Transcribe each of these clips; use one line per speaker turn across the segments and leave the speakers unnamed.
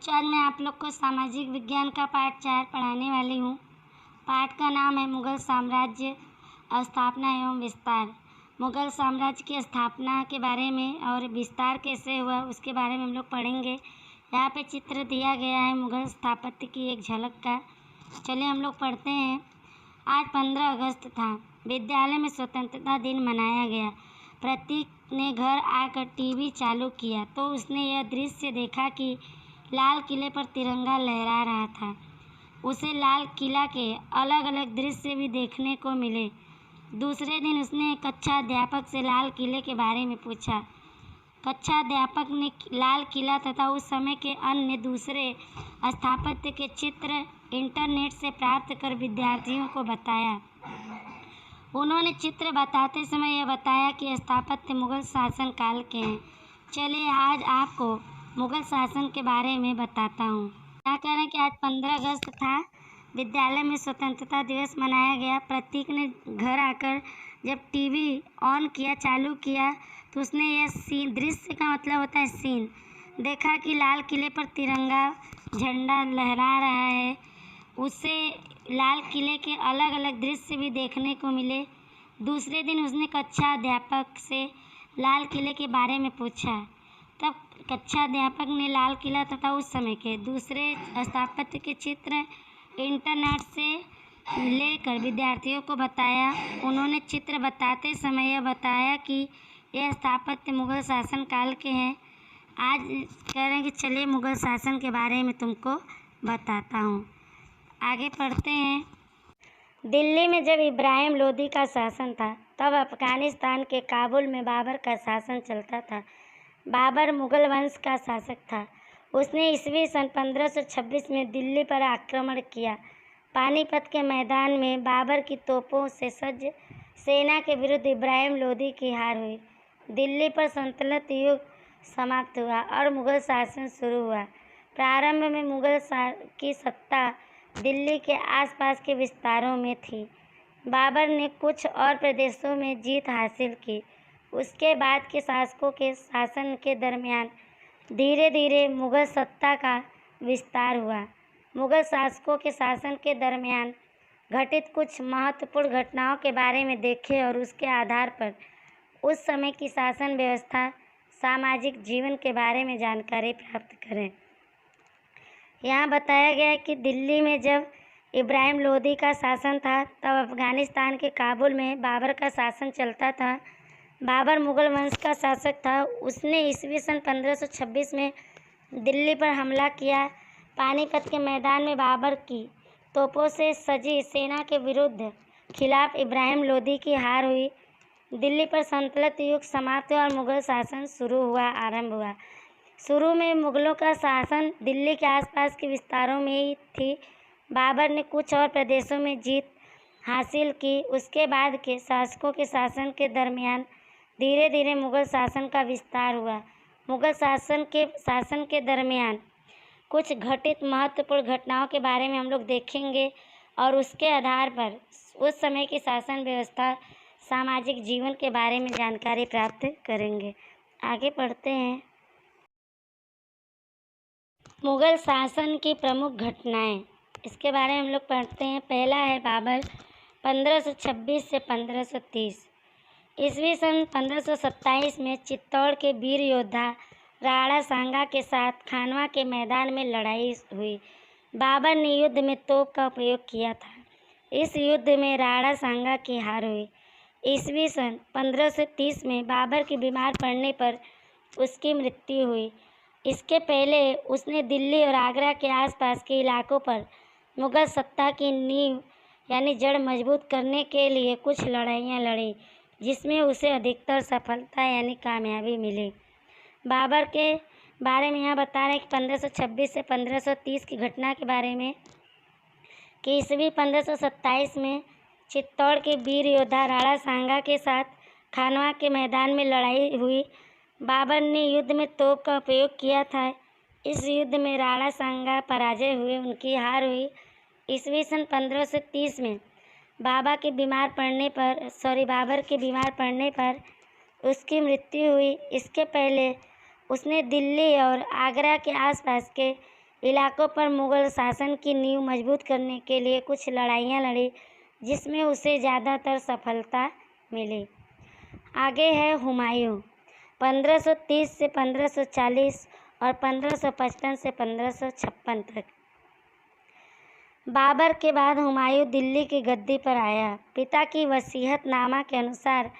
बच्चों, आज मैं आप लोग को सामाजिक विज्ञान का पाठ 4 पढ़ाने वाली हूँ। पाठ का नाम है मुगल साम्राज्य, स्थापना एवं विस्तार। मुगल साम्राज्य की स्थापना के बारे में और विस्तार कैसे हुआ उसके बारे में हम लोग पढ़ेंगे। यहाँ पे चित्र दिया गया है मुगल स्थापत्य की एक झलक का। चलिए हम लोग पढ़ते हैं। आज 15 अगस्त था। विद्यालय में स्वतंत्रता दिन मनाया गया। प्रतीक ने घर आकर टीवी चालू किया तो उसने यह दृश्य देखा कि लाल किले पर तिरंगा लहरा रहा था। उसे लाल किला के अलग अलग दृश्य भी देखने को मिले। दूसरे दिन उसने कक्षा अध्यापक से लाल किले के बारे में पूछा। कक्षा अध्यापक ने लाल किला तथा उस समय के अन्य दूसरे स्थापत्य के चित्र इंटरनेट से प्राप्त कर विद्यार्थियों को बताया। उन्होंने चित्र बताते समय यह बताया कि स्थापत्य मुगल शासन काल के हैं। चलिए आज आपको मुगल शासन के बारे में बताता हूँ। क्या कह रहे हैं कि आज 15 अगस्त था। विद्यालय में स्वतंत्रता दिवस मनाया गया। प्रतीक ने घर आकर जब टीवी ऑन किया, चालू किया, तो उसने यह सीन, दृश्य का मतलब होता है सीन, देखा कि लाल किले पर तिरंगा झंडा लहरा रहा है। उसे लाल किले के अलग अलग दृश्य भी देखने को मिले। दूसरे दिन उसने कक्षा अध्यापक से लाल किले के बारे में पूछा। तब कक्षा अध्यापक ने लाल किला तथा उस समय के दूसरे स्थापत्य के चित्र इंटरनेट से लेकर विद्यार्थियों को बताया। उन्होंने चित्र बताते समय यह बताया कि यह स्थापत्य मुगल शासन काल के हैं। आज कह रहे हैं कि चलिए मुगल शासन के बारे में तुमको बताता हूँ। आगे पढ़ते हैं। दिल्ली में जब इब्राहिम लोदी का शासन था तब अफगानिस्तान के काबुल में बाबर का शासन चलता था। बाबर मुगल वंश का शासक था। उसने ईस्वी सन 1526 में दिल्ली पर आक्रमण किया। पानीपत के मैदान में बाबर की तोपों से सज्ज सेना के विरुद्ध इब्राहिम लोदी की हार हुई। दिल्ली पर सल्तनत युग समाप्त हुआ और मुगल शासन शुरू हुआ। प्रारंभ में मुगल की सत्ता दिल्ली के आसपास के विस्तारों में थी। बाबर ने कुछ और प्रदेशों में जीत हासिल की। उसके बाद के शासकों के शासन के दरमियान धीरे धीरे मुगल सत्ता का विस्तार हुआ। मुगल शासकों के शासन के दरमियान घटित कुछ महत्वपूर्ण घटनाओं के बारे में देखें और उसके आधार पर उस समय की शासन व्यवस्था, सामाजिक जीवन के बारे में जानकारी प्राप्त करें। यहाँ बताया गया है कि दिल्ली में जब इब्राहिम लोदी का शासन था तब अफगानिस्तान के काबुल में बाबर का शासन चलता था। बाबर मुगल वंश का शासक था। उसने ईस्वी सन 1526 में दिल्ली पर हमला किया। पानीपत के मैदान में बाबर की तोपों से सजी सेना के विरुद्ध खिलाफ इब्राहिम लोदी की हार हुई। दिल्ली पर सल्तनत युग समाप्त हुआ और मुगल शासन आरंभ हुआ। शुरू में मुगलों का शासन दिल्ली के आसपास के विस्तारों में ही थी। बाबर ने कुछ और प्रदेशों में जीत हासिल की। उसके बाद के शासकों के शासन के दरमियान धीरे धीरे मुगल शासन का विस्तार हुआ। मुगल शासन के दरमियान कुछ घटित महत्वपूर्ण घटनाओं के बारे में हम लोग देखेंगे और उसके आधार पर उस समय की शासन व्यवस्था, सामाजिक जीवन के बारे में जानकारी प्राप्त करेंगे। आगे पढ़ते हैं। मुगल शासन की प्रमुख घटनाएं, इसके बारे में हम लोग पढ़ते हैं। पहला है बाबर 1526 से 1530। ईस्वी सन 1527 में चित्तौड़ के वीर योद्धा राणा सांगा के साथ खानवा के मैदान में लड़ाई हुई। बाबर ने युद्ध में तोप का उपयोग किया था। इस युद्ध में राणा सांगा की हार हुई। ईस्वी सन 1530 में बाबर के बीमार पड़ने पर उसकी मृत्यु हुई। इसके पहले उसने दिल्ली और आगरा के आसपास के इलाकों पर मुगल सत्ता की नींव यानी जड़ मजबूत करने के लिए कुछ लड़ाइयाँ लड़ी, जिसमें उसे अधिकतर सफलता यानी कामयाबी मिली। बाबर के बारे में यहाँ बता रहे हैं कि 1526 से 1530 की घटना के बारे में कि ईस्वी 1527 में चित्तौड़ के वीर योद्धा राणा सांगा के साथ खानवा के मैदान में लड़ाई हुई। बाबर ने युद्ध में तोप का उपयोग किया था। इस युद्ध में राणा सांगा पराजय हुए, उनकी हार हुई। ईस्वी सन 1530 में बाबर के बीमार पड़ने पर उसकी मृत्यु हुई। इसके पहले उसने दिल्ली और आगरा के आसपास के इलाकों पर मुग़ल शासन की नींव मजबूत करने के लिए कुछ लड़ाइयाँ लड़ी, जिसमें उसे ज़्यादातर सफलता मिली। आगे है हुमायूं, 1530 से 1540 और 1555 से 1556 तक। बाबर के बाद हुमायूं दिल्ली की गद्दी पर आया। पिता की वसीयतनामा के अनुसार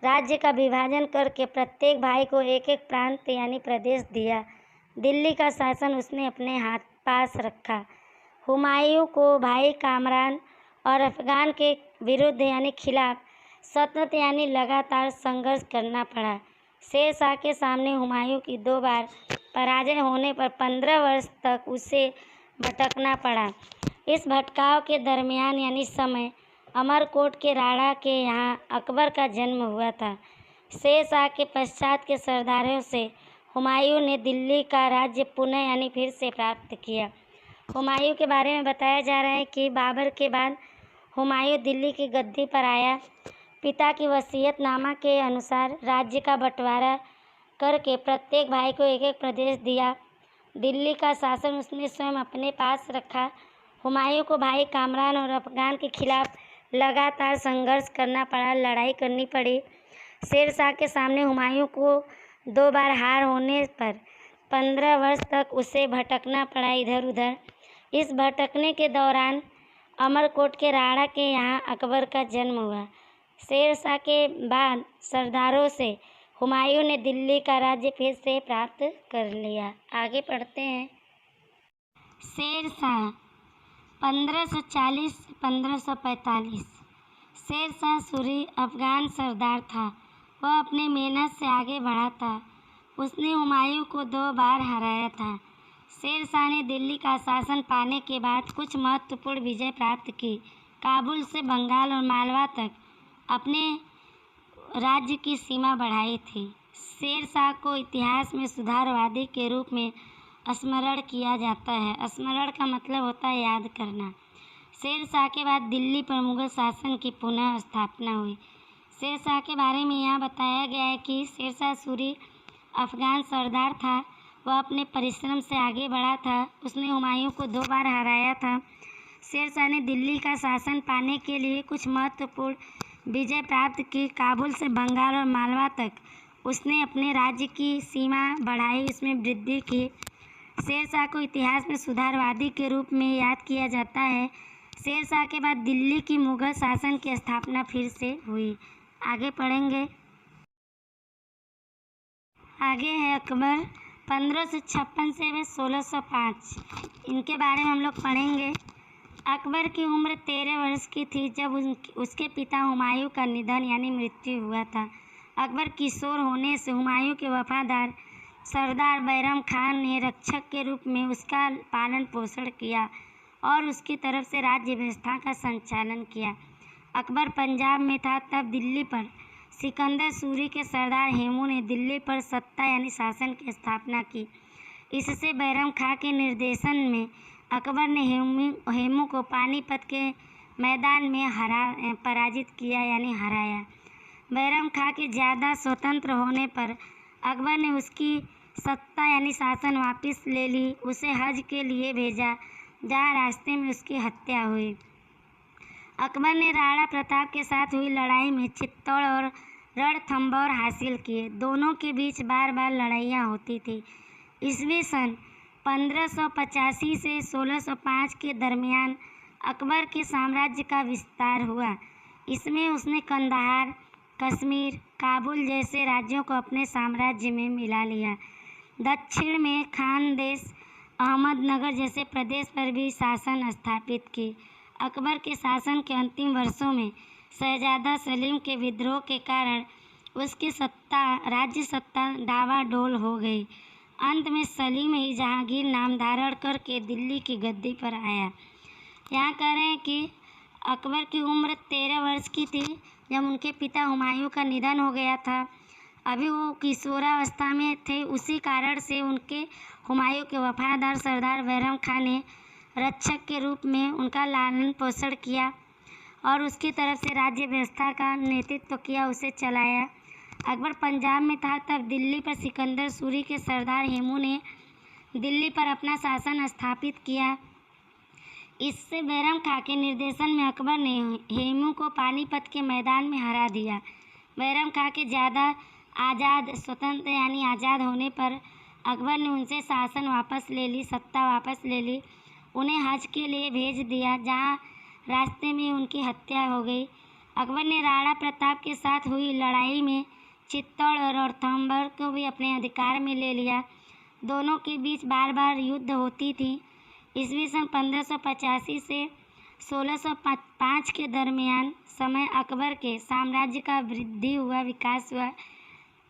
राज्य का विभाजन करके प्रत्येक भाई को एक एक प्रांत यानी प्रदेश दिया। दिल्ली का शासन उसने अपने पास रखा। हुमायूं को भाई कामरान और अफगान के विरुद्ध यानी खिलाफ सतत यानी लगातार संघर्ष करना पड़ा। शेर शाह के सामने हुमायूं की 2 बार पराजय होने पर 15 वर्ष तक उसे भटकना पड़ा। इस भटकाव के दरमियान यानी समय अमरकोट के राणा के यहाँ अकबर का जन्म हुआ था। शेर शाह के पश्चात के सरदारों से हुमायूं ने दिल्ली का राज्य पुनः यानी फिर से प्राप्त किया। हुमायूं के बारे में बताया जा रहा है कि बाबर के बाद हुमायूं दिल्ली की गद्दी पर आया। पिता की वसीयतनामा के अनुसार राज्य का बंटवारा करके प्रत्येक भाई को एक एक प्रदेश दिया। दिल्ली का शासन उसने स्वयं अपने पास रखा। हुमायूं को भाई कामरान और अफगान के खिलाफ लगातार संघर्ष करना पड़ा, लड़ाई करनी पड़ी। शेर शाह के सामने हुमायूं को 2 बार हार होने पर 15 वर्ष तक उसे भटकना पड़ा इधर उधर। इस भटकने के दौरान अमरकोट के राणा के यहाँ अकबर का जन्म हुआ। शेर शाह के बाद सरदारों से हुमायूं ने दिल्ली का राज्य फिर से प्राप्त कर लिया। आगे पढ़ते हैं। शेर शाह 1540 से 1545। शेर शाह सूरी अफगान सरदार था। वह अपने मेहनत से आगे बढ़ा था। उसने हुमायूं को 2 बार हराया था। शेर शाह ने दिल्ली का शासन पाने के बाद कुछ महत्वपूर्ण विजय प्राप्त की। काबुल से बंगाल और मालवा तक अपने राज्य की सीमा बढ़ाई थी। शेर शाह को इतिहास में सुधारवादी के रूप में स्मरण किया जाता है। स्मरण का मतलब होता है याद करना। शेर शाह के बाद दिल्ली पर मुग़ल शासन की पुनः स्थापना हुई। शेर शाह के बारे में यहाँ बताया गया है कि शेर शाह सूरी अफगान सरदार था। वह अपने परिश्रम से आगे बढ़ा था। उसने हुमायूं को 2 बार हराया था। शेर शाह ने दिल्ली का शासन पाने के लिए कुछ महत्वपूर्ण विजय प्राप्त की। काबुल से बंगाल और मालवा तक उसने अपने राज्य की सीमा बढ़ाई, इसमें वृद्धि की। शेर शाह को इतिहास में सुधारवादी के रूप में याद किया जाता है। शेर शाह के बाद दिल्ली की मुग़ल शासन की स्थापना फिर से हुई। आगे पढ़ेंगे। आगे है अकबर, 1556 से 1605। इनके बारे में हम लोग पढ़ेंगे। अकबर की उम्र 13 वर्ष की थी जब उसके पिता हुमायूं का निधन यानी मृत्यु हुआ था। अकबर किशोर होने से हुमायूं के वफादार सरदार बैरम खान ने रक्षक के रूप में उसका पालन पोषण किया और उसकी तरफ से राज्य व्यवस्था का संचालन किया। अकबर पंजाब में था तब दिल्ली पर सिकंदर सूरी के सरदार हेमू ने दिल्ली पर सत्ता यानी शासन की स्थापना की। इससे बैरम खां के निर्देशन में अकबर ने हेमू को पानीपत के मैदान में पराजित किया यानी हराया। बैरम खां के ज़्यादा स्वतंत्र होने पर अकबर ने उसकी सत्ता यानी शासन वापस ले ली। उसे हज के लिए भेजा, जहाँ रास्ते में उसकी हत्या हुई। अकबर ने राणा प्रताप के साथ हुई लड़ाई में चित्तौड़ और रणथंभौर हासिल किए। दोनों के बीच बार बार लड़ाइयाँ होती थी। ईस्वी सन 1585 से 1605 के दरमियान अकबर के साम्राज्य का विस्तार हुआ। इसमें उसने कंधार, कश्मीर, काबुल जैसे राज्यों को अपने साम्राज्य में मिला लिया। दक्षिण में खानदेश, अहमदनगर जैसे प्रदेश पर भी शासन स्थापित की। अकबर के शासन के अंतिम वर्षों में शहजादा सलीम के विद्रोह के कारण उसकी राज्य सत्ता डावाडोल हो गई। अंत में सलीम ही जहांगीर नाम धारण करके दिल्ली की गद्दी पर आया। यहाँ कह रहे हैं कि अकबर की उम्र 13 वर्ष की थी जब उनके पिता हुमायूं का निधन हो गया था। अभी वो किशोरावस्था में थे। उसी कारण से उनके हुमायूं के वफादार सरदार बैरम खान ने रक्षक के रूप में उनका लालन पोषण किया और उसकी तरफ से राज्य व्यवस्था का नेतृत्व किया, उसे चलाया। अकबर पंजाब में था तब दिल्ली पर सिकंदर सूरी के सरदार हेमू ने दिल्ली पर अपना शासन स्थापित किया। इससे बैरम खां के निर्देशन में अकबर ने हेमू को पानीपत के मैदान में हरा दिया। बैरम खां के ज़्यादा स्वतंत्र यानी आज़ाद होने पर अकबर ने उनसे शासन वापस ले ली, सत्ता वापस ले ली। उन्हें हज के लिए भेज दिया, जहाँ रास्ते में उनकी हत्या हो गई। अकबर ने राणा प्रताप के साथ हुई लड़ाई में चित्तौड़ और रणथंभौर को भी अपने अधिकार में ले लिया। दोनों के बीच बार बार युद्ध होती थी। ईस्वी सन 1585 से 1605 के दरमियान समय अकबर के साम्राज्य का वृद्धि हुआ, विकास हुआ।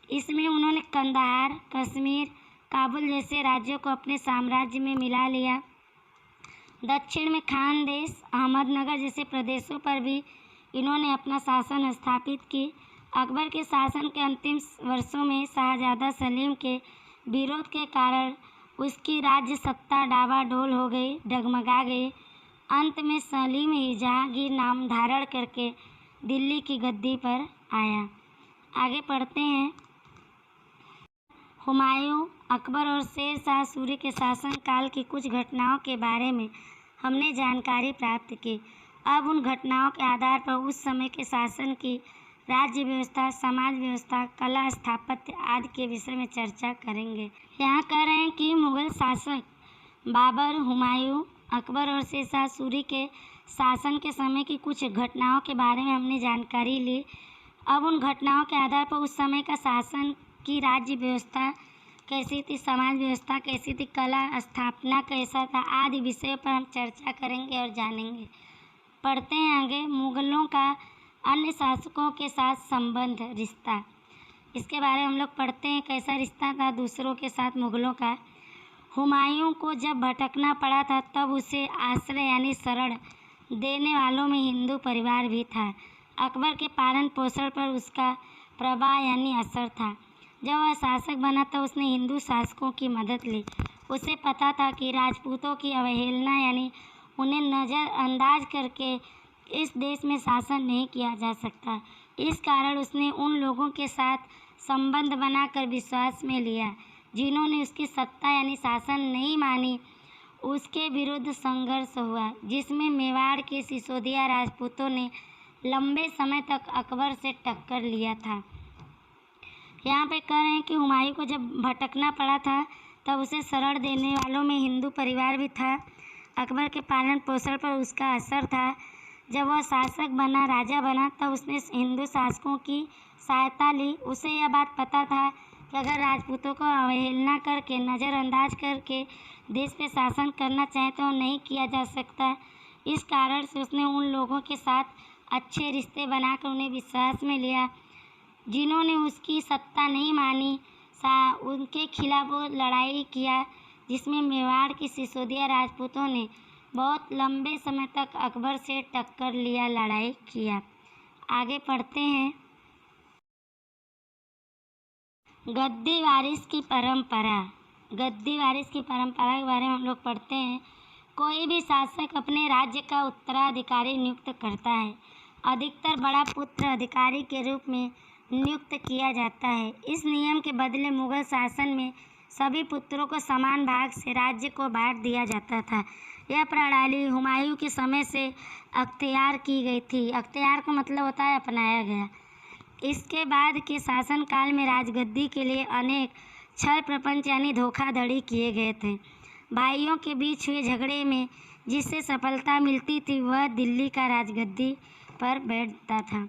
इसमें उन्होंने कंधार, कश्मीर, काबुल जैसे राज्यों को अपने साम्राज्य में मिला लिया। दक्षिण में खानदेश, अहमदनगर जैसे प्रदेशों पर भी इन्होंने अपना शासन स्थापित की। अकबर के शासन के अंतिम वर्षों में शाहजादा सलीम के विरोध के कारण उसकी राज्य सत्ता डावाडोल हो गई, डगमगा गई। अंत में सलीम ही जहांगीर नाम धारण करके दिल्ली की गद्दी पर आया। आगे पढ़ते हैं। हुमायूं, अकबर और शेर शाह सूरी के शासन काल की कुछ घटनाओं के बारे में हमने जानकारी प्राप्त की। अब उन घटनाओं के आधार पर उस समय के शासन की राज्य व्यवस्था, समाज व्यवस्था, कला, स्थापत्य आदि के विषय में चर्चा करेंगे। यहाँ कह रहे हैं कि मुगल शासक बाबर, हुमायूं, अकबर और शेर शाह सूरी के शासन के समय की कुछ घटनाओं के बारे में हमने जानकारी ली। अब उन घटनाओं के आधार पर उस समय का शासन की राज्य व्यवस्था कैसी थी, समाज व्यवस्था कैसी थी, कला स्थापना कैसा था आदि विषयों पर हम चर्चा करेंगे और जानेंगे। पढ़ते हैं आगे। मुगलों का अन्य शासकों के साथ संबंध, रिश्ता, इसके बारे में हम लोग पढ़ते हैं। कैसा रिश्ता था दूसरों के साथ मुगलों का। हुमायूं को जब भटकना पड़ा था तब उसे आश्रय यानी शरण देने वालों में हिंदू परिवार भी था। अकबर के पालन पोषण पर उसका प्रभाव यानी असर था। जब वह शासक बना तो उसने हिंदू शासकों की मदद ली। उसे पता था कि राजपूतों की अवहेलना यानी उन्हें नज़रअंदाज करके इस देश में शासन नहीं किया जा सकता। इस कारण उसने उन लोगों के साथ संबंध बनाकर विश्वास में लिया जिन्होंने उसकी सत्ता यानी शासन नहीं मानी। उसके विरुद्ध संघर्ष हुआ, जिसमें मेवाड़ के सिसोदिया राजपूतों ने लंबे समय तक अकबर से टक्कर लिया था। यहाँ पे कह रहे हैं कि हुमायूं को जब भटकना पड़ा था तब उसे शरण देने वालों में हिंदू परिवार भी था। अकबर के पालन पोषण पर उसका असर था। जब वह शासक बना, राजा बना, तब उसने हिंदू शासकों की सहायता ली। उसे यह बात पता था कि अगर राजपूतों को अवहेलना करके, नज़रअंदाज करके देश पे शासन करना चाहे तो नहीं किया जा सकता। इस कारण से उसने उन लोगों के साथ अच्छे रिश्ते बनाकर उन्हें विश्वास में लिया जिन्होंने उसकी सत्ता नहीं मानी। उनके खिलाफ वो लड़ाई किया, जिसमें मेवाड़ की सिसोदिया राजपूतों ने बहुत लंबे समय तक अकबर से टक्कर लिया, लड़ाई किया। आगे पढ़ते हैं। गद्दी वारिस की परंपरा। गद्दी वारिस की परंपरा के बारे में हम लोग पढ़ते हैं। कोई भी शासक अपने राज्य का उत्तराधिकारी नियुक्त करता है। अधिकतर बड़ा पुत्र अधिकारी के रूप में नियुक्त किया जाता है। इस नियम के बदले मुगल शासन में सभी पुत्रों को समान भाग से राज्य को बांट दिया जाता था। यह प्रणाली हुमायूं के समय से अख्तियार की गई थी। अख्तियार का मतलब होता है अपनाया गया। इसके बाद के शासनकाल में राजगद्दी के लिए अनेक छल प्रपंच यानी धोखाधड़ी किए गए थे। भाइयों के बीच हुए झगड़े में जिससे सफलता मिलती थी वह दिल्ली का राजगद्दी पर बैठता था।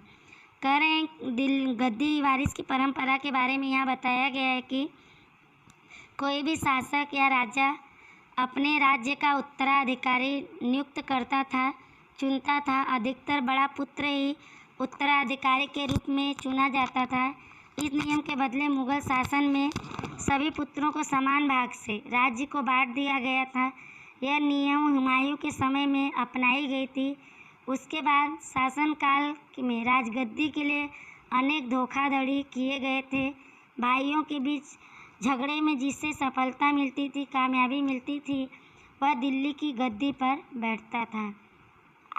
कह रहे हैं गद्दी वारिस की परंपरा के बारे में यहाँ बताया गया है कि कोई भी शासक या राजा अपने राज्य का उत्तराधिकारी नियुक्त करता था, चुनता था। अधिकतर बड़ा पुत्र ही उत्तराधिकारी के रूप में चुना जाता था। इस नियम के बदले मुगल शासन में सभी पुत्रों को समान भाग से राज्य को बांट दिया गया था। यह नियम हुमायूं के समय में अपनाई गई थी। उसके बाद शासनकाल में राजगद्दी के लिए अनेक धोखाधड़ी किए गए थे। भाइयों के बीच झगड़े में जिससे सफलता मिलती थी, कामयाबी मिलती थी, वह दिल्ली की गद्दी पर बैठता था।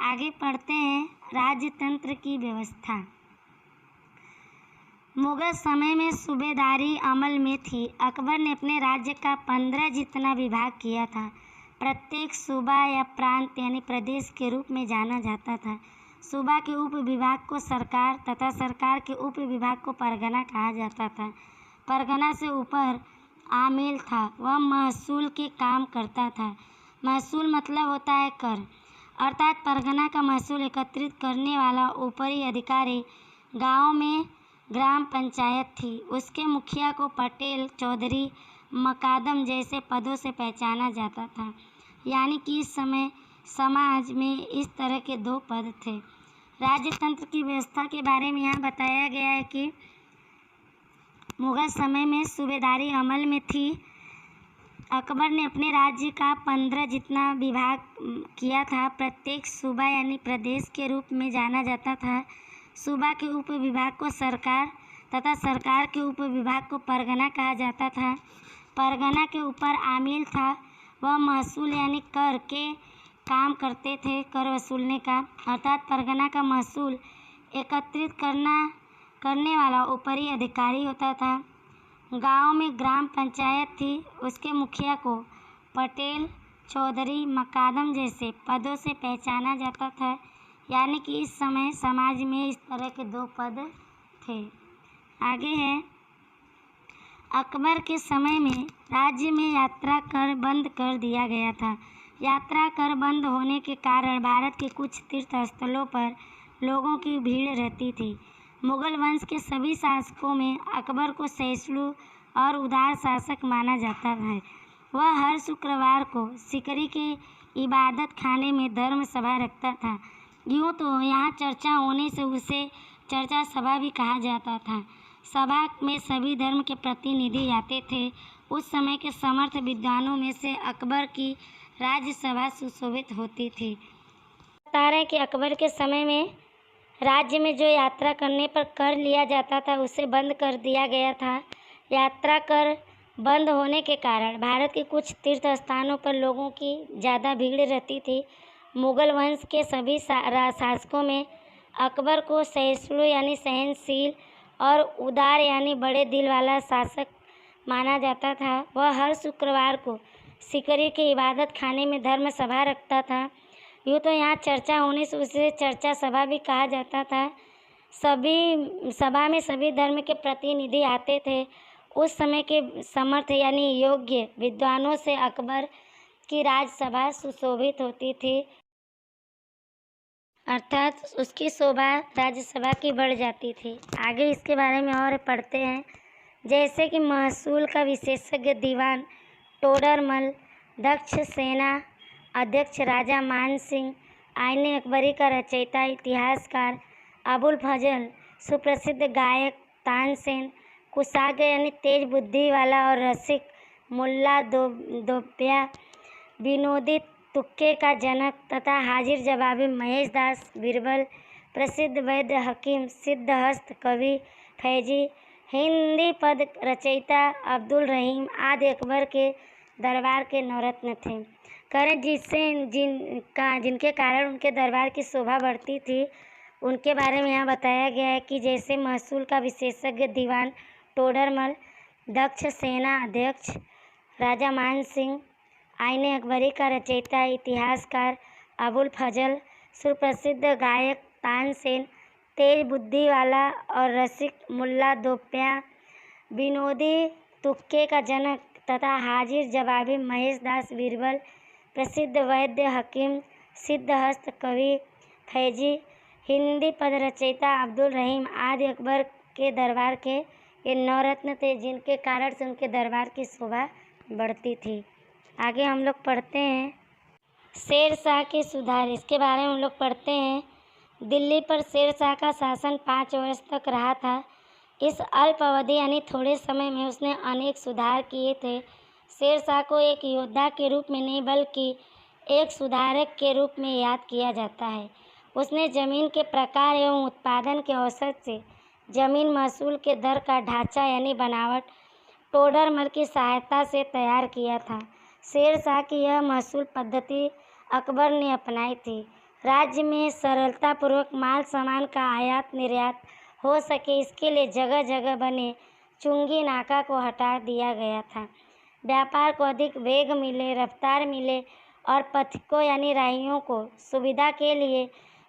आगे पढ़ते हैं। राजतंत्र की व्यवस्था। मुगल समय में सूबेदारी अमल में थी। अकबर ने अपने राज्य का 15 जितना विभाग किया था। प्रत्येक सूबा या प्रांत यानी प्रदेश के रूप में जाना जाता था। सूबा के उप विभाग को सरकार तथा सरकार के उप विभाग को परगना कहा जाता था। परगना से ऊपर आमिल था, वह महसूल के काम करता था। महसूल मतलब होता है कर, अर्थात परगना का महसूल एकत्रित करने वाला ऊपरी अधिकारी। गाँव में ग्राम पंचायत थी, उसके मुखिया को पटेल, चौधरी, मकादम जैसे पदों से पहचाना जाता था। यानी कि इस समय समाज में इस तरह के 2 पद थे। राजतंत्र की व्यवस्था के बारे में यहाँ बताया गया है कि मुगल समय में सूबेदारी अमल में थी। अकबर ने अपने राज्य का 15 जितना विभाग किया था। प्रत्येक सूबा यानी प्रदेश के रूप में जाना जाता था। सूबा के उप विभाग को सरकार तथा सरकार के उप विभाग को परगना कहा जाता था। परगना के ऊपर आमिल था, वह महसूल यानी कर के काम करते थे, कर वसूलने का, अर्थात परगना का महसूल एकत्रित करने वाला ऊपरी अधिकारी होता था। गांव में ग्राम पंचायत थी, उसके मुखिया को पटेल, चौधरी, मकादम जैसे पदों से पहचाना जाता था। यानी कि इस समय समाज में इस तरह के 2 पद थे। आगे है, अकबर के समय में राज्य में यात्रा कर बंद कर दिया गया था। यात्रा कर बंद होने के कारण भारत के कुछ तीर्थ स्थलों पर लोगों की भीड़ रहती थी। मुगल वंश के सभी शासकों में अकबर को सहिष्णु और उदार शासक माना जाता है। वह हर शुक्रवार को सिकरी के इबादत खाने में धर्म सभा रखता था। यूँ तो यहाँ चर्चा होने से उसे चर्चा सभा भी कहा जाता था। सभा में सभी धर्म के प्रतिनिधि आते थे। उस समय के समर्थ विद्वानों में से अकबर की राज्यसभा सुशोभित होती थी। बता रहे हैं कि अकबर के समय में राज्य में जो यात्रा करने पर कर लिया जाता था उसे बंद कर दिया गया था। यात्रा कर बंद होने के कारण भारत के कुछ तीर्थ स्थानों पर लोगों की ज़्यादा भीड़ रहती थी। मुगल वंश के सभी शासकों में अकबर को सहिष्णु यानी सहनशील और उदार यानी बड़े दिल वाला शासक माना जाता था। वह हर शुक्रवार को सिकरी के इबादत खाने में धर्म सभा रखता था। यूँ तो यहाँ चर्चा होने से उसे चर्चा सभा भी कहा जाता था। सभी सभा में सभी धर्म के प्रतिनिधि आते थे। उस समय के समर्थ यानी योग्य विद्वानों से अकबर की राजसभा सुशोभित होती थी, अर्थात उसकी शोभा राज्यसभा की बढ़ जाती थी। आगे इसके बारे में और पढ़ते हैं, जैसे कि महसूल का विशेषज्ञ दीवान टोडरमल, दक्ष सेना अध्यक्ष राजा मान सिंह, आईने अकबरी का रचयिता इतिहासकार अबुल फजल, सुप्रसिद्ध गायक तानसेन, कुशाग्र यानी तेज बुद्धि वाला और रसिक मुल्ला दोप्या, विनोदी तुक्के का जनक तथा हाजिर जवाबी महेश दास बीरबल, प्रसिद्ध वैद्य हकीम सिद्धहस्त कवि फैजी, हिंदी पद रचयिता अब्दुल रहीम आदि अकबर के दरबार के नवरत्न थे। करें जिनके कारण उनके दरबार की शोभा बढ़ती थी, उनके बारे में यहाँ बताया गया है कि जैसे महसूल का विशेषज्ञ दीवान टोडरमल, दक्ष सेना अध्यक्ष राजा मान सिंह, आईने अकबरी का रचयिता इतिहासकार अबुल फजल, सुप्रसिद्ध गायक तानसेन, तेज बुद्धि वाला और रसिक मुल्ला दोप्या, विनोदी तुक्के का जनक तथा हाजिर जवाबी महेश दास बीरबल, प्रसिद्ध वैद्य हकीम सिद्धहस्त कवि फैजी, हिंदी पद रचयिता अब्दुल रहीम आदि अकबर के दरबार के ये नवरत्न थे, जिनके कारण से उनके दरबार की शोभा बढ़ती थी। आगे हम लोग पढ़ते हैं शेर शाह के सुधार, इसके बारे में हम लोग पढ़ते हैं। दिल्ली पर शेर शाह का शासन 5 वर्ष तक रहा था। इस अल्प अवधि यानी थोड़े समय में उसने अनेक सुधार किए थे। शेर शाह को एक योद्धा के रूप में नहीं बल्कि एक सुधारक के रूप में याद किया जाता है। उसने जमीन के प्रकार एवं उत्पादन के औसत से जमीन महसूल के दर का ढांचा यानी बनावट टोडरमल की सहायता से तैयार किया था। शेर शाह की यह महसूल पद्धति अकबर ने अपनाई थी। राज्य में सरलतापूर्वक माल सामान का आयात निर्यात हो सके इसके लिए जगह जगह बने चुंगी नाका को हटा दिया गया था। व्यापार को अधिक वेग मिले, रफ्तार मिले और पथिकों यानी राहियों को सुविधा के लिए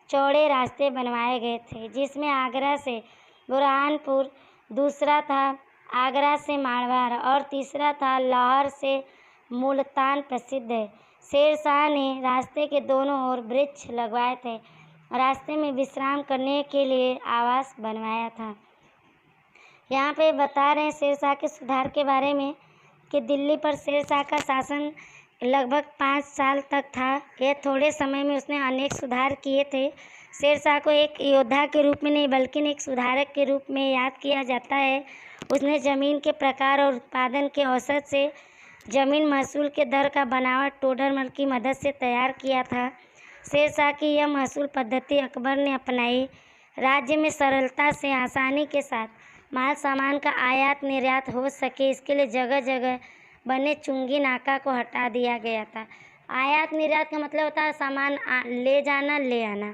चौड़े रास्ते बनवाए गए थे, जिसमें आगरा से बुरहानपुर, दूसरा था आगरा से मारवाड़ और तीसरा था लाहौर से मुल्तान प्रसिद्ध है। शेर शाह ने रास्ते के दोनों ओर वृक्ष लगवाए थे, रास्ते में विश्राम करने के लिए आवास बनवाया था। यहाँ पे बता रहे हैं शेर शाह के सुधार के बारे में कि दिल्ली पर शेर शाह का शासन लगभग 5 साल तक था। यह थोड़े समय में उसने अनेक सुधार किए थे। शेर शाह को एक योद्धा के रूप में नहीं बल्कि एक सुधारक के रूप में याद किया जाता है। उसने ज़मीन के प्रकार और उत्पादन के औसत से ज़मीन महसूल के दर का बनावट टोडरमल की मदद से तैयार किया था। शेर शाह की यह महसूल पद्धति अकबर ने अपनाई। राज्य में सरलता से आसानी के साथ माल सामान का आयात निर्यात हो सके इसके लिए जगह जगह बने चुंगी नाका को हटा दिया गया था। आयात निर्यात का मतलब होता है सामान ले जाना ले आना।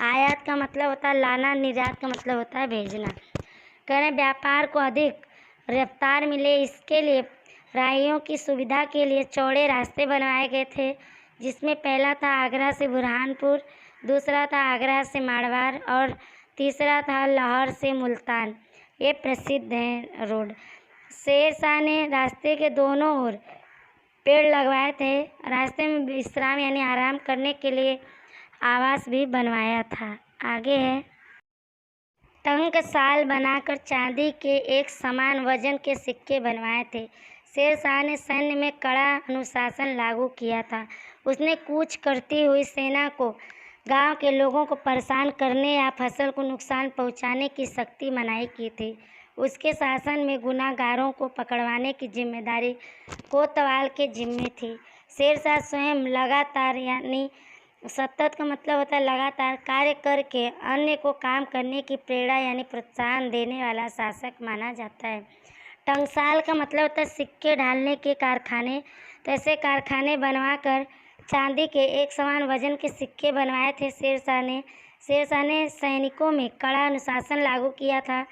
आयात का मतलब होता है लाना, निर्यात का मतलब होता है भेजना। कह रहे व्यापार को अधिक रफ्तार मिले इसके लिए राहियों की सुविधा के लिए चौड़े रास्ते बनवाए गए थे, जिसमें पहला था आगरा से बुरहानपुर, दूसरा था आगरा से मारवाड़ और तीसरा था लाहौर से मुल्तान। ये प्रसिद्ध हैं रोड। शेर शाह ने रास्ते के दोनों ओर पेड़ लगवाए थे। रास्ते में विश्राम यानी आराम करने के लिए आवास भी बनवाया था। आगे है टंकसाल बनाकर चांदी के एक समान वजन के सिक्के बनवाए थे। शेर शाह ने सैन्य में कड़ा अनुशासन लागू किया था। उसने कूच करती हुई सेना को गांव के लोगों को परेशान करने या फसल को नुकसान पहुंचाने की सख्ती मनाही की थी। उसके शासन में गुनाहगारों को पकड़वाने की जिम्मेदारी कोतवाल के जिम्मे थी। शेर शाह स्वयं लगातार यानी सतत का मतलब होता है लगातार कार्य करके अन्य को काम करने की प्रेरणा यानी प्रोत्साहन देने वाला शासक माना जाता है। टंकसाल का मतलब होता है सिक्के ढालने के कारखाने। तो ऐसे कारखाने बनवाकर चांदी के एक समान वजन के सिक्के बनवाए थे शेर शाह ने सैनिकों में कड़ा अनुशासन लागू किया था।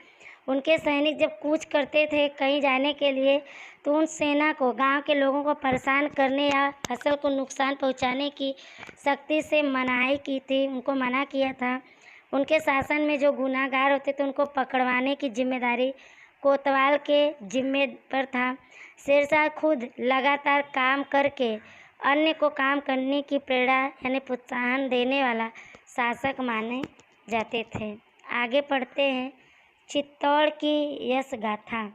उनके सैनिक जब कूच करते थे कहीं जाने के लिए तो उन सेना को गांव के लोगों को परेशान करने या फसल को नुकसान पहुंचाने की सख्ती से मनाही की थी, उनको मना किया था। उनके शासन में जो गुनाहगार होते थे उनको पकड़वाने की जिम्मेदारी कोतवाल के जिम्मे पर था। शेर शाह खुद लगातार काम करके अन्य को काम करने की प्रेरणा यानी प्रोत्साहन देने वाला शासक माने जाते थे। आगे पढ़ते हैं चित्तौड़ की यश गाथा।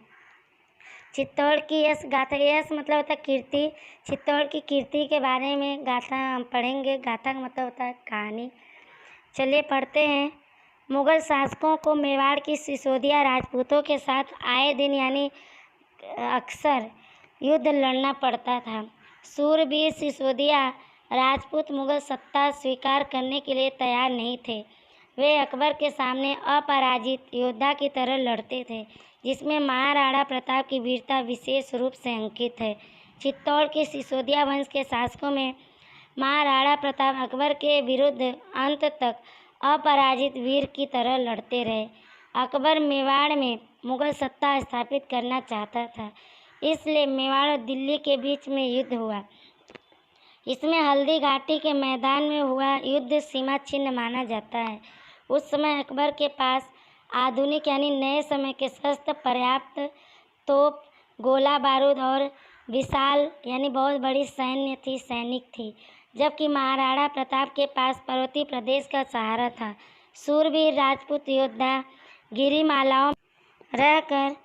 चित्तौड़ की यश गाथा, यश मतलब होता है कीर्ति। चित्तौड़ की कीर्ति के बारे में गाथा हम पढ़ेंगे। गाथा का मतलब होता है कहानी। चलिए पढ़ते हैं। मुग़ल शासकों को मेवाड़ की सिसोदिया राजपूतों के साथ आए दिन यानी अक्सर युद्ध लड़ना पड़ता था। सूरबीर सिसोदिया राजपूत मुग़ल सत्ता स्वीकार करने के लिए तैयार नहीं थे। वे अकबर के सामने अपराजित योद्धा की तरह लड़ते थे, जिसमें महाराणा प्रताप की वीरता विशेष रूप से अंकित है। चित्तौड़ के सिसोदिया वंश के शासकों में महाराणा प्रताप अकबर के विरुद्ध अंत तक अपराजित वीर की तरह लड़ते रहे। अकबर मेवाड़ में मुग़ल सत्ता स्थापित करना चाहता था, इसलिए मेवाड़ और दिल्ली के बीच में युद्ध हुआ। इसमें हल्दी घाटी के मैदान में हुआ युद्ध सीमा चिन्ह माना जाता है। उस समय अकबर के पास आधुनिक यानी नए समय के शस्त्र, पर्याप्त तोप, गोला बारूद और विशाल यानी बहुत बड़ी सैनिक थी, जबकि महाराणा प्रताप के पास पर्वतीय प्रदेश का सहारा था। सूरवीर राजपूत योद्धा गिरिमालाओं में रहकर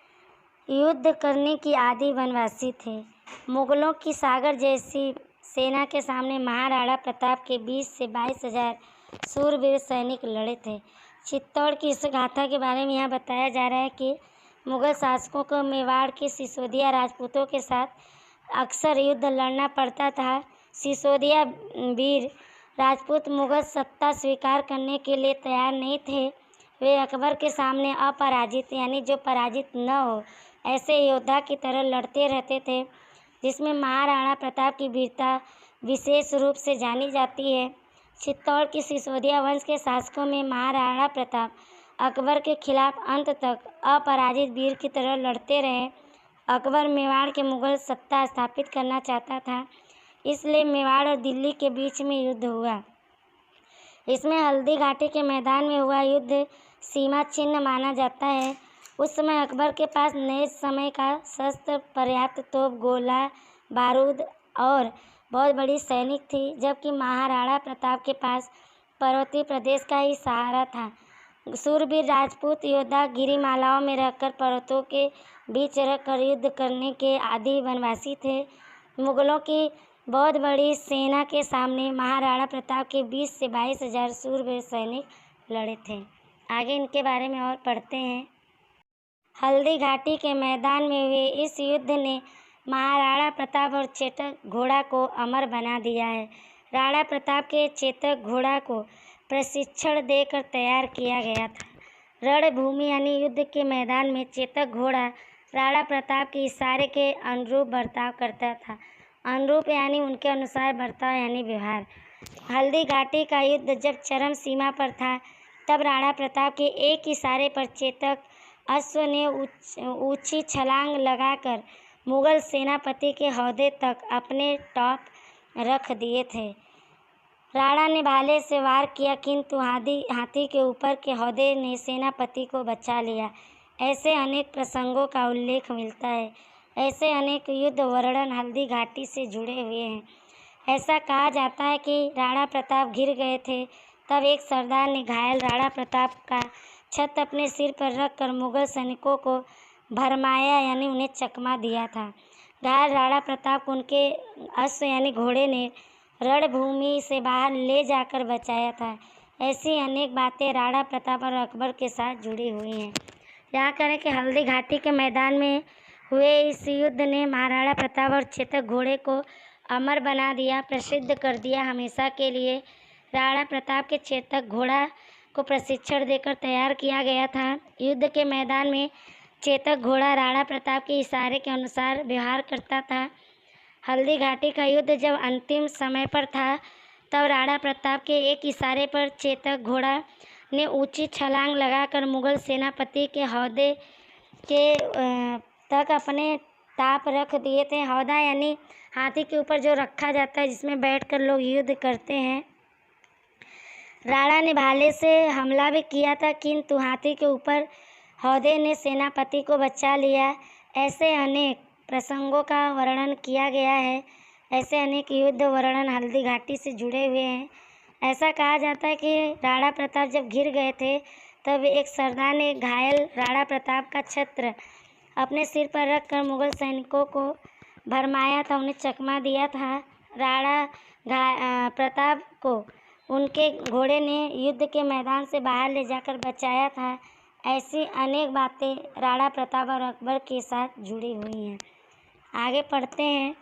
युद्ध करने की आदि वनवासी थे। मुग़लों की सागर जैसी सेना के सामने महाराणा प्रताप के 20 से 22,000 सूरवीर सैनिक लड़े थे। चित्तौड़ की इस गाथा के बारे में यहाँ बताया जा रहा है कि मुग़ल शासकों को मेवाड़ के सिसोदिया राजपूतों के साथ अक्सर युद्ध लड़ना पड़ता था। सिसोदिया वीर राजपूत मुग़ल सत्ता स्वीकार करने के लिए तैयार नहीं थे। वे अकबर के सामने अपराजित यानी जो पराजित न हो ऐसे योद्धा की तरह लड़ते रहते थे, जिसमें महाराणा प्रताप की वीरता विशेष रूप से जानी जाती है। चित्तौड़ की सिसोदिया वंश के शासकों में महाराणा प्रताप अकबर के खिलाफ अंत तक अपराजित वीर की तरह लड़ते रहे। अकबर मेवाड़ के मुगल सत्ता स्थापित करना चाहता था, इसलिए मेवाड़ और दिल्ली के बीच में युद्ध हुआ। इसमें हल्दी घाटी के मैदान में हुआ युद्ध सीमा चिन्ह माना जाता है। उस समय अकबर के पास नए समय का शस्त्र, पर्याप्त तोप, गोला बारूद और बहुत बड़ी सैनिक थी, जबकि महाराणा प्रताप के पास पर्वतीय प्रदेश का ही सहारा था। शूरवीर राजपूत योद्धा गिरिमालाओं में रहकर पर्वतों के बीच रहकर युद्ध करने के आदी वनवासी थे। मुगलों की बहुत बड़ी सेना के सामने महाराणा प्रताप के 20 से 22 हजार शूरवीर सैनिक लड़े थे। आगे इनके बारे में और पढ़ते हैं। हल्दी घाटी के मैदान में हुए इस युद्ध ने महाराणा प्रताप और चेतक घोड़ा को अमर बना दिया है। राणा प्रताप के चेतक घोड़ा को प्रशिक्षण देकर तैयार किया गया था। रणभूमि यानी युद्ध के मैदान में चेतक घोड़ा राणा प्रताप के इशारे के अनुरूप बर्ताव करता था। अनुरूप यानी उनके अनुसार बर्ताव यानी व्यवहार। हल्दी घाटी का युद्ध जब चरम सीमा पर था, तब राणा प्रताप के एक इशारे पर चेतक अश्व ने ऊंची छलांग लगाकर मुगल सेनापति के हौदे तक अपने टॉप रख दिए थे। राणा ने भाले से वार किया, किंतु हाथी के ऊपर के हौदे ने सेनापति को बचा लिया। ऐसे अनेक प्रसंगों का उल्लेख मिलता है। ऐसे अनेक युद्ध वर्णन हल्दी घाटी से जुड़े हुए हैं। ऐसा कहा जाता है कि राणा प्रताप गिर गए थे, तब एक सरदार ने घायल राणा प्रताप का छत अपने सिर पर रखकर मुगल सैनिकों को भरमाया यानी उन्हें चकमा दिया था। घायल राणा प्रताप को उनके अश्व यानी घोड़े ने रणभूमि से बाहर ले जाकर बचाया था। ऐसी अनेक बातें राणा प्रताप और अकबर के साथ जुड़ी हुई हैं। यहाँ करें कि हल्दी घाटी के मैदान में हुए इस युद्ध ने महाराणा प्रताप और चेतक घोड़े को अमर बना दिया, प्रसिद्ध कर दिया हमेशा के लिए। राणा प्रताप के चेतक घोड़ा को प्रशिक्षण देकर तैयार किया गया था। युद्ध के मैदान में चेतक घोड़ा राणा प्रताप के इशारे के अनुसार व्यवहार करता था। हल्दी घाटी का युद्ध जब अंतिम समय पर था, तब राणा प्रताप के एक इशारे पर चेतक घोड़ा ने ऊंची छलांग लगाकर मुगल सेनापति के हौदे के तक अपने टाप रख दिए थे। हौदा यानी हाथी के ऊपर जो रखा जाता है, जिसमें बैठकर लोग युद्ध करते हैं। राणा ने भाले से हमला भी किया था, किंतु हाथी के ऊपर हौदे ने सेनापति को बचा लिया। ऐसे अनेक प्रसंगों का वर्णन किया गया है। ऐसे अनेक युद्ध वर्णन हल्दी घाटी से जुड़े हुए हैं। ऐसा कहा जाता है कि राणा प्रताप जब गिर गए थे, तब एक सरदार ने घायल राणा प्रताप का छत्र अपने सिर पर रखकर मुगल सैनिकों को भरमाया था, उन्हें चकमा दिया था। राणा प्रताप को उनके घोड़े ने युद्ध के मैदान से बाहर ले जाकर बचाया था। ऐसी अनेक बातें राणा प्रताप और अकबर के साथ जुड़ी हुई हैं। आगे पढ़ते हैं।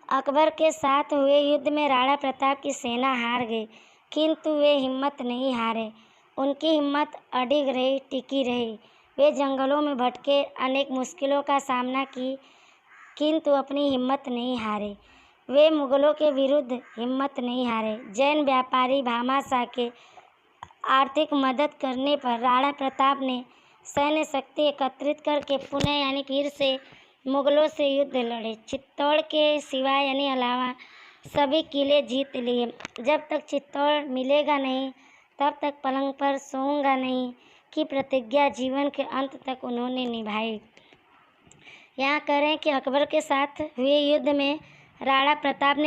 अकबर के साथ हुए युद्ध में राणा प्रताप की सेना हार गई, किंतु वे हिम्मत नहीं हारे। उनकी हिम्मत अडिग रही, टिकी रही। वे जंगलों में भटके, अनेक मुश्किलों का सामना की, किंतु अपनी हिम्मत नहीं हारे। वे मुगलों के विरुद्ध हिम्मत नहीं हारे। जैन व्यापारी भामाशाह के आर्थिक मदद करने पर राणा प्रताप ने सैन्य शक्ति एकत्रित करके पुनः यानी फिर से मुगलों से युद्ध लड़े। चित्तौड़ के सिवाय यानी अलावा सभी किले जीत लिए। जब तक चित्तौड़ मिलेगा नहीं, तब तक पलंग पर सोऊंगा नहीं की प्रतिज्ञा जीवन के अंत तक उन्होंने निभाई। यहाँ करें कि अकबर के साथ हुए युद्ध में राणा प्रताप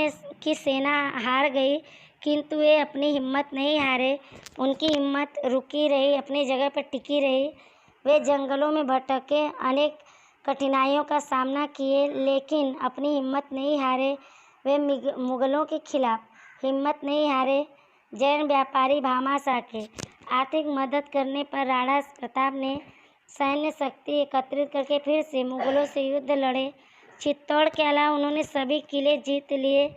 की सेना हार गई, किंतु वे अपनी हिम्मत नहीं हारे। उनकी हिम्मत रुकी रही, अपनी जगह पर टिकी रही। वे जंगलों में भटके, अनेक कठिनाइयों का सामना किए, लेकिन अपनी हिम्मत नहीं हारे। वे मुगलों के खिलाफ हिम्मत नहीं हारे। जैन व्यापारी भामाशाह के आर्थिक मदद करने पर राणा प्रताप ने सैन्य शक्ति एकत्रित करके फिर से मुगलों से युद्ध लड़े। चित्तौड़ के अलावा उन्होंने सभी किले जीत लिए।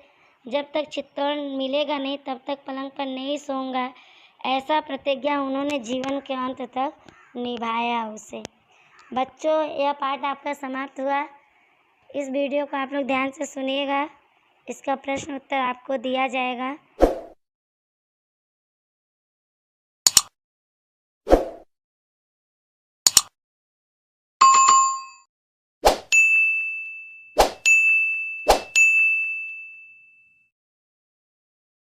जब तक चित्तौड़ मिलेगा नहीं, तब तक पलंग पर नहीं सोऊंगा, ऐसा प्रतिज्ञा उन्होंने जीवन के अंत तक निभाया उसे। बच्चों, यह पाठ आपका समाप्त हुआ। इस वीडियो को आप लोग ध्यान से सुनिएगा। इसका प्रश्न उत्तर आपको दिया जाएगा।